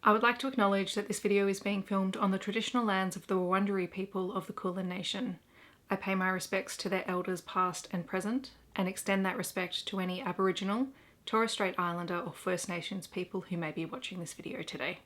I would like to acknowledge that this video is being filmed on the traditional lands of the Wurrundjeri people of the Kulin Nation. I pay my respects to their elders past and present, and extend that respect to any Aboriginal, Torres Strait Islander or First Nations people who may be watching this video today.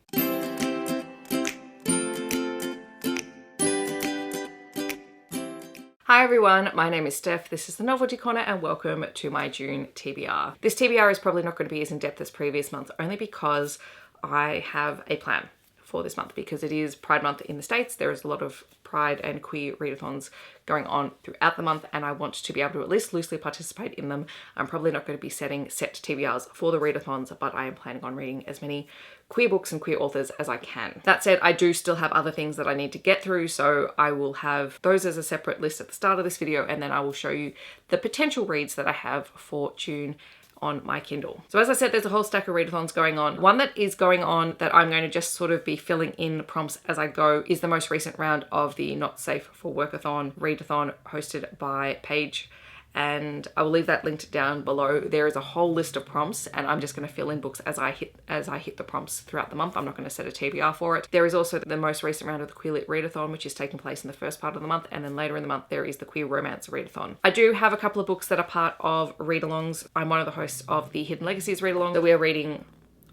Hi everyone, my name is Steph, this is the Novelty Corner and welcome to my June TBR. This TBR is probably not going to be as in-depth as previous months only because I have a plan for this month because it is Pride Month in the States. There is a lot of Pride and queer readathons going on throughout the month and I want to be able to at least loosely participate in them. I'm probably not going to be setting set TBRs for the readathons, but I am planning on reading as many queer books and queer authors as I can. That said, I do still have other things that I need to get through, so I will have those as a separate list at the start of this video and then I will show you the potential reads that I have for June on my Kindle. So as I said, there's a whole stack of readathons going on. One that is going on that I'm going to just sort of be filling in prompts as I go is the most recent round of the Not Safe for Workathon readathon hosted by Paige. And I will leave that linked down below. There is a whole list of prompts and I'm just going to fill in books as I hit the prompts throughout the month. I'm not going to set a TBR for it. There is also the most recent round of the Queer Lit Readathon, which is taking place in the first part of the month, and then later in the month there is the Queer Romance Readathon. I do have a couple of books that are part of read-alongs. I'm one of the hosts of the Hidden Legacies read-along that we are reading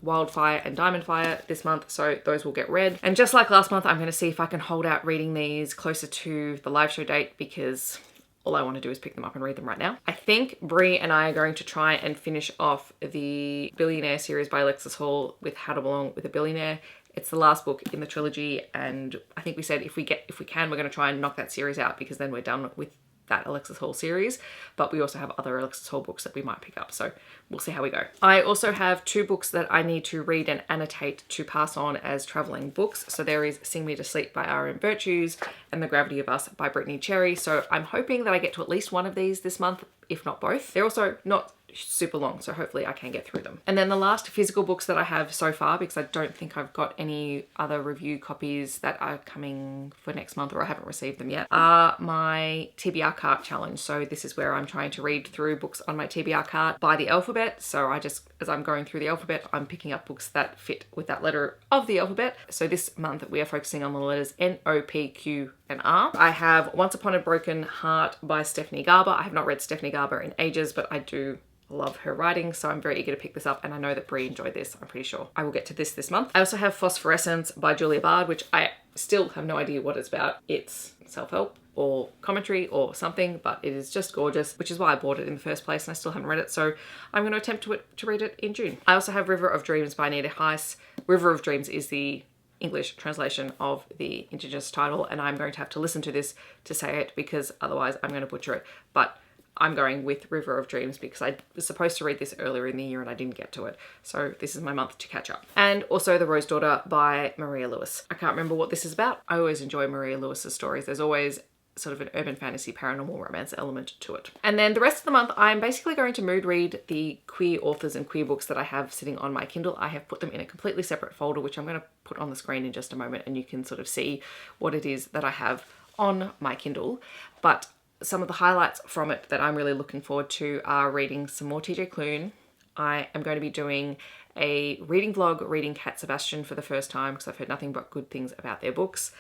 Wildfire and Diamond Fire this month, so those will get read. And just like last month, I'm going to see if I can hold out reading these closer to the live show date because all I want to do is pick them up and read them right now. I think Brie and I are going to try and finish off the Billionaire series by Alexis with How to Belong with a Billionaire. It's the last book in the trilogy and I think we said if we can, we're going to try and knock that series out because then we're done with that Alexis Hall series, but we also have other Alexis Hall books that we might pick up, so we'll see how we go. I also have two books that I need to read and annotate to pass on as traveling books. So there is Sing Me to Sleep by R.M. Virtues and The Gravity of Us by Brittainy Cherry. So I'm hoping that I get to at least one of these this month, if not both. They're also not super long, so hopefully I can get through them. And then the last physical books that I have so far, because I don't think I've got any other review copies that are coming for next month or I haven't received them yet, are my Tbr Card challenge. So this is where I'm trying to read through books on my Tbr Card by the alphabet. So as I'm going through the alphabet, I'm picking up books that fit with that letter of the alphabet. So this month we are focusing on the letters N, O, P, Q, and R. I have Once Upon a Broken Heart by Stephanie Garber. I have not read Stephanie Garber in ages, but I do love her writing, so I'm very eager to pick this up and I know that Brie enjoyed this. I'm pretty sure I will get to this month. I also have Phosphorescence by Julia Baird, which I still have no idea what it's about. It's self-help or commentary or something, but it is just gorgeous, which is why I bought it in the first place and I still haven't read it, so I'm going to attempt to read it in June. I also have River of Dreams by Anita Heiss. River of Dreams is the English translation of the Indigenous title and I'm going to have to listen to this to say it because otherwise I'm going to butcher it, but I'm going with River of Dreams because I was supposed to read this earlier in the year and I didn't get to it. So this is my month to catch up. And also The Rose Daughter by Maria Lewis. I can't remember what this is about. I always enjoy Maria Lewis's stories. There's always sort of an urban fantasy paranormal romance element to it. And then the rest of the month, I'm basically going to mood read the queer authors and queer books that I have sitting on my Kindle. I have put them in a completely separate folder, which I'm going to put on the screen in just a moment and you can sort of see what it is that I have on my Kindle. But some of the highlights from it that I'm really looking forward to are reading some more TJ Klune. I am going to be doing a reading vlog reading Cat Sebastian for the first time because I've heard nothing but good things about their books.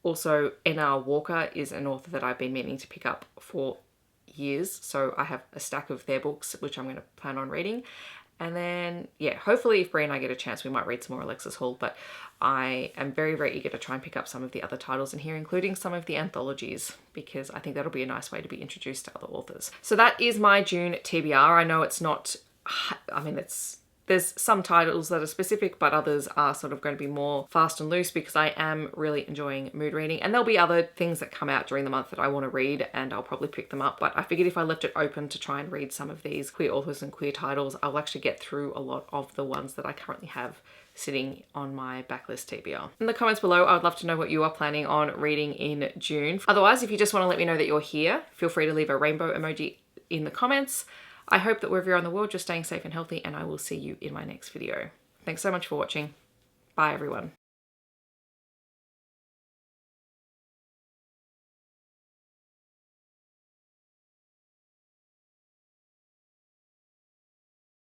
Also, N.R. Walker is an author that I've been meaning to pick up for years, so I have a stack of their books which I'm going to plan on reading. And then, yeah, hopefully if Brie and I get a chance, we might read some more Alexis Hall, but I am very, very eager to try and pick up some of the other titles in here, including some of the anthologies, because I think that'll be a nice way to be introduced to other authors. So that is my June TBR. I know it's not, I mean, there's some titles that are specific, but others are sort of going to be more fast and loose because I am really enjoying mood reading. And there'll be other things that come out during the month that I want to read and I'll probably pick them up. But I figured if I left it open to try and read some of these queer authors and queer titles, I'll actually get through a lot of the ones that I currently have sitting on my backlist TBR. In the comments below, I would love to know what you are planning on reading in June. Otherwise, if you just want to let me know that you're here, feel free to leave a rainbow emoji in the comments. I hope that wherever you're in the world, you're staying safe and healthy, and I will see you in my next video. Thanks so much for watching. Bye, everyone.